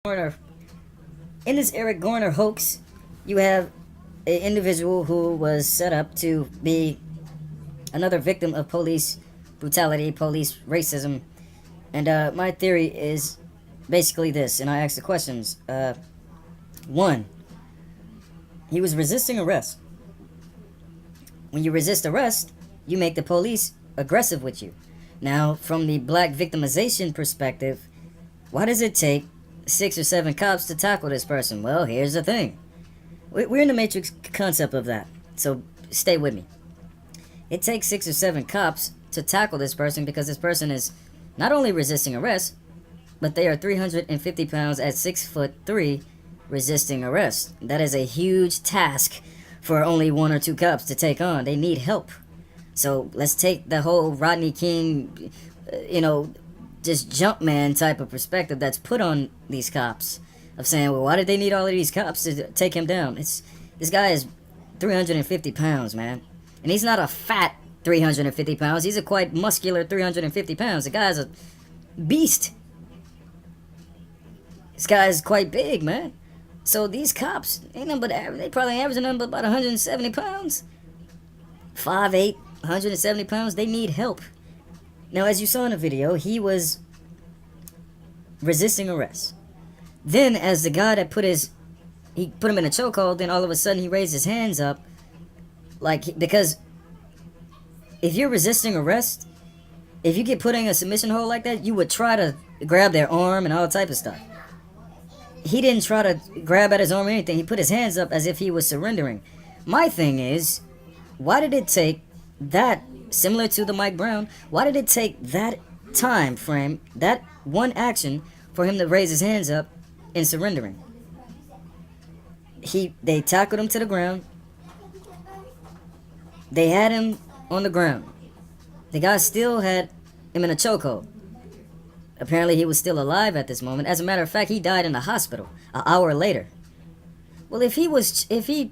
Garner. In this Eric Garner hoax, you have an individual who was set up to be another victim of police brutality, police racism. And my theory is basically this, and I ask the questions. One, he was resisting arrest. When you resist arrest, you make the police aggressive with you. Now, from the black victimization perspective, why does it take 6 or 7 cops to tackle this person? Well, here's the thing. We're in the matrix concept of that, so stay with me. It takes 6 or 7 cops to tackle this person because this person is not only resisting arrest, but they are 350 pounds at 6'3", resisting arrest. That is a huge task for only 1 or 2 cops to take on. They need help. So let's take the whole Rodney King, just Jumpman type of perspective that's put on these cops of saying, well, why did they need all of these cops to take him down? This guy is 350 pounds, man. And he's not a fat 350 pounds. He's a quite muscular 350 pounds. The guy's a beast. This guy's quite big, man. So these cops ain't nothing but average. They probably averaging nothing but about 170 pounds. 5'8", 170 pounds. They need help. Now, as you saw in the video, he was resisting arrest. Then, as the guy that put him in a chokehold, then all of a sudden he raised his hands up, because if you're resisting arrest, if you get put in a submission hold like that, you would try to grab their arm and all type of stuff. He didn't try to grab at his arm or anything. He put his hands up as if he was surrendering. My thing is, why did it take that, similar to the Mike Brown, why did it take that time frame, that one action, for him to raise his hands up in surrendering? They tackled him to the ground. They had him on the ground. The guy still had him in a chokehold. Apparently he was still alive at this moment. As a matter of fact, he died in the hospital an hour later. Well, if he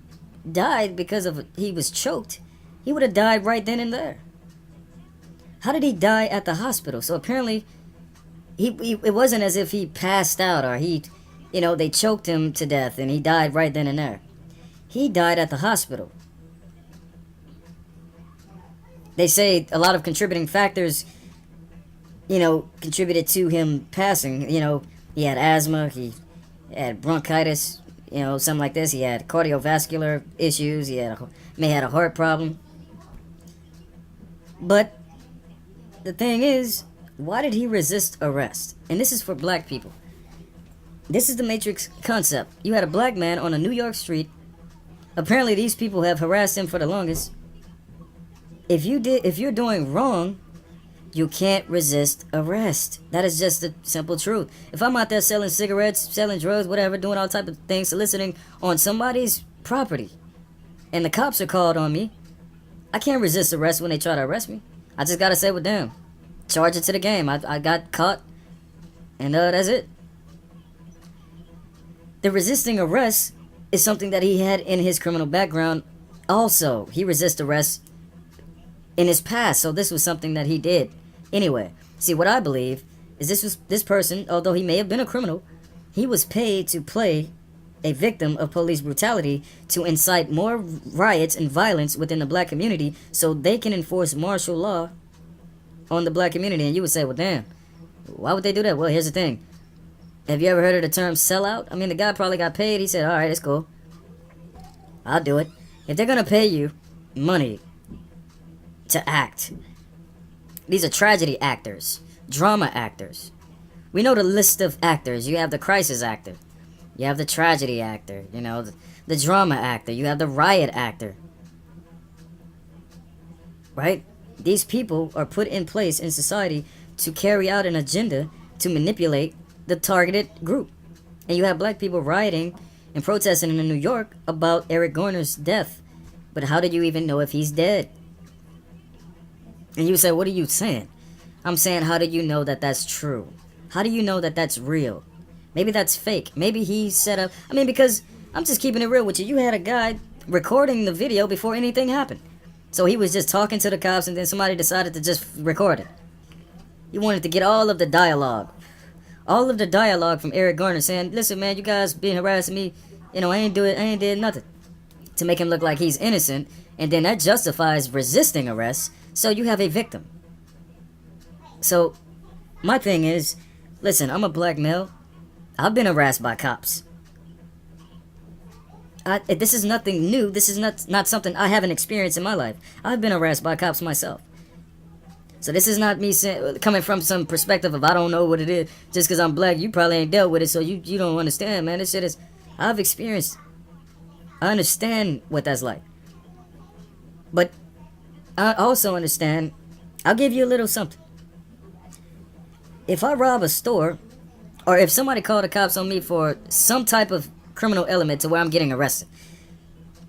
died because he was choked, he would have died right then and there. How did he die at the hospital? So apparently, it wasn't as if he passed out or they choked him to death and he died right then and there. He died at the hospital. They say a lot of contributing factors, contributed to him passing. He had asthma, he had bronchitis, something like this. He had cardiovascular issues. May have had a heart problem. But the thing is, why did he resist arrest? And this is for black people. This is the Matrix concept. You had a black man on a New York street. Apparently these people have harassed him for the longest. If you're doing wrong, you can't resist arrest. That is just the simple truth. If I'm out there selling cigarettes, selling drugs, whatever, doing all type of things, soliciting on somebody's property, and the cops are called on me, I can't resist arrest when they try to arrest me. I just gotta say with them, charge it to the game. I got caught, and that's it. The resisting arrest is something that he had in his criminal background. Also, he resisted arrest in his past, so this was something that he did anyway. See, what I believe is this person, although he may have been a criminal, he was paid to play a victim of police brutality to incite more riots and violence within the black community so they can enforce martial law on the black community. And you would say, well, damn, why would they do that? Well, here's the thing. Have you ever heard of the term sellout? I mean, the guy probably got paid. He said, all right, it's cool. I'll do it. If they're going to pay you money to act, these are tragedy actors, drama actors. We know the list of actors. You have the crisis actor. You have the tragedy actor, the drama actor. You have the riot actor. Right? These people are put in place in society to carry out an agenda to manipulate the targeted group. And you have black people rioting and protesting in New York about Eric Garner's death. But how did you even know if he's dead? And you say, what are you saying? I'm saying, how do you know that that's true? How do you know that that's real? Maybe that's fake. Maybe he set up... because I'm just keeping it real with you. You had a guy recording the video before anything happened. So he was just talking to the cops and then somebody decided to just record it. He wanted to get all of the dialogue, All of the dialogue from Eric Garner saying, listen, man, you guys been harassing me. I ain't did nothing. To make him look like he's innocent. And then that justifies resisting arrest. So you have a victim. So, my thing is, listen, I'm a black male. I've been harassed by cops. This is nothing new. This is not something I haven't experienced in my life. I've been harassed by cops myself. So this is not me coming from some perspective of I don't know what it is. Just because I'm black, you probably ain't dealt with it, so you don't understand, man. This shit is, I've experienced. I understand what that's like. But I also understand, I'll give you a little something. If I rob a store, or if somebody called the cops on me for some type of criminal element to where I'm getting arrested,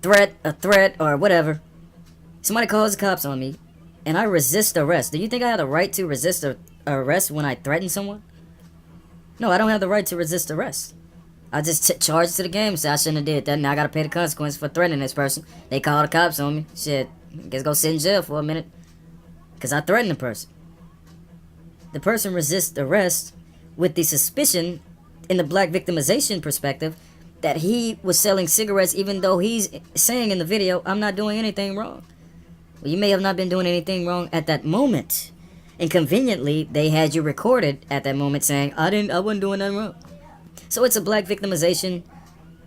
a threat, or whatever, somebody calls the cops on me, and I resist arrest, do you think I have the right to resist arrest when I threaten someone? No, I don't have the right to resist arrest. I just charge to the game, say I shouldn't have did that, now I gotta pay the consequence for threatening this person. They call the cops on me, shit, I guess go sit in jail for a minute, because I threatened the person. The person resists arrest with the suspicion, in the black victimization perspective, that he was selling cigarettes even though he's saying in the video, I'm not doing anything wrong. Well, you may have not been doing anything wrong at that moment. And conveniently, they had you recorded at that moment saying, I wasn't doing nothing wrong. So it's a black victimization.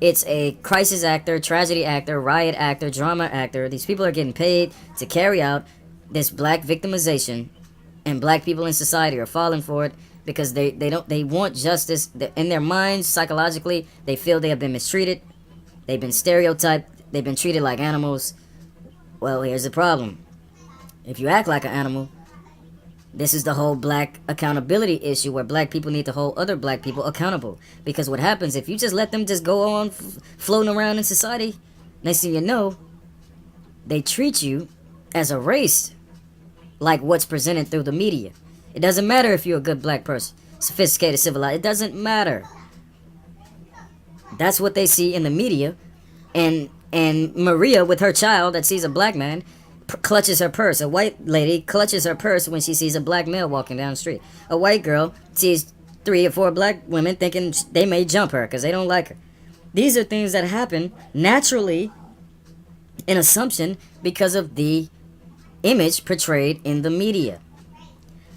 It's a crisis actor, tragedy actor, riot actor, drama actor. These people are getting paid to carry out this black victimization. And black people in society are falling for it because they want justice. In their minds, psychologically, they feel they have been mistreated. They've been stereotyped. They've been treated like animals. Well, here's the problem. If you act like an animal, this is the whole black accountability issue where black people need to hold other black people accountable. Because what happens if you just let them just go on floating around in society, next thing you know, they treat you as a race like what's presented through the media. It doesn't matter if you're a good black person, sophisticated, civilized. It doesn't matter. That's what they see in the media. And Maria, with her child that sees a black man, clutches her purse. A white lady clutches her purse when she sees a black male walking down the street. A white girl sees 3 or 4 black women thinking they may jump her because they don't like her. These are things that happen naturally in assumption because of the image portrayed in the media.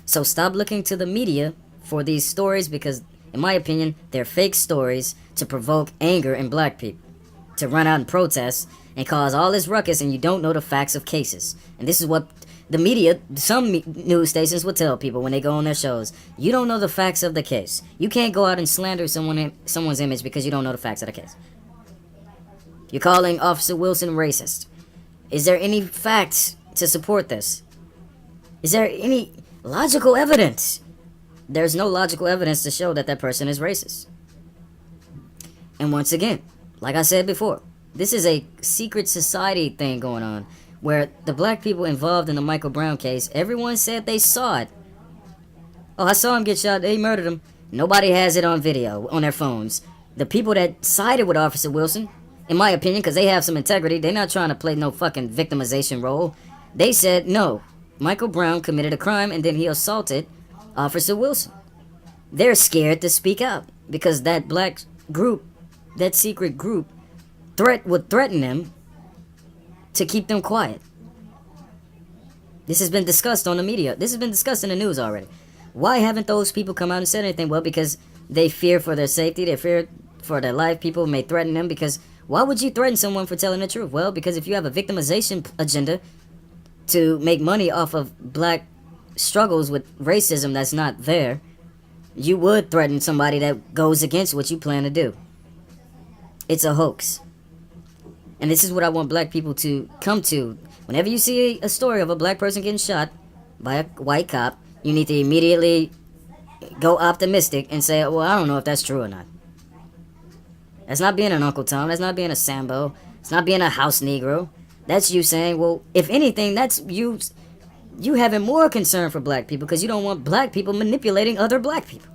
So stop looking to the media for these stories because, in my opinion, they're fake stories to provoke anger in black people, to run out and protest and cause all this ruckus, and you don't know the facts of cases. And this is what the media, some news stations will tell people when they go on their shows. You don't know the facts of the case. You can't go out and slander someone's image because you don't know the facts of the case. You're calling Officer Wilson racist. Is there any facts to support this? Is there any logical evidence? There's no logical evidence to show that person is racist. And once again, like I said before, this is a secret society thing going on where the black people involved in the Michael Brown case, everyone said they saw it. Oh, I saw him get shot. They murdered him. Nobody has it on video, on their phones. The people that sided with Officer Wilson, in my opinion, because they have some integrity, they're not trying to play no fucking victimization role. They said, no, Michael Brown committed a crime and then he assaulted Officer Wilson. They're scared to speak out because that black group, that secret group, would threaten them to keep them quiet. This has been discussed on the media. This has been discussed in the news already. Why haven't those people come out and said anything? Well, because they fear for their safety. They fear for their life. People may threaten them because why would you threaten someone for telling the truth? Well, because if you have a victimization agenda to make money off of black struggles with racism that's not there, you would threaten somebody that goes against what you plan to do. It's a hoax. And this is what I want black people to come to. Whenever you see a story of a black person getting shot by a white cop, you need to immediately go optimistic and say, well, I don't know if that's true or not. That's not being an Uncle Tom. That's not being a Sambo. It's not being a house Negro. That's you saying, well, if anything, that's you having more concern for black people because you don't want black people manipulating other black people.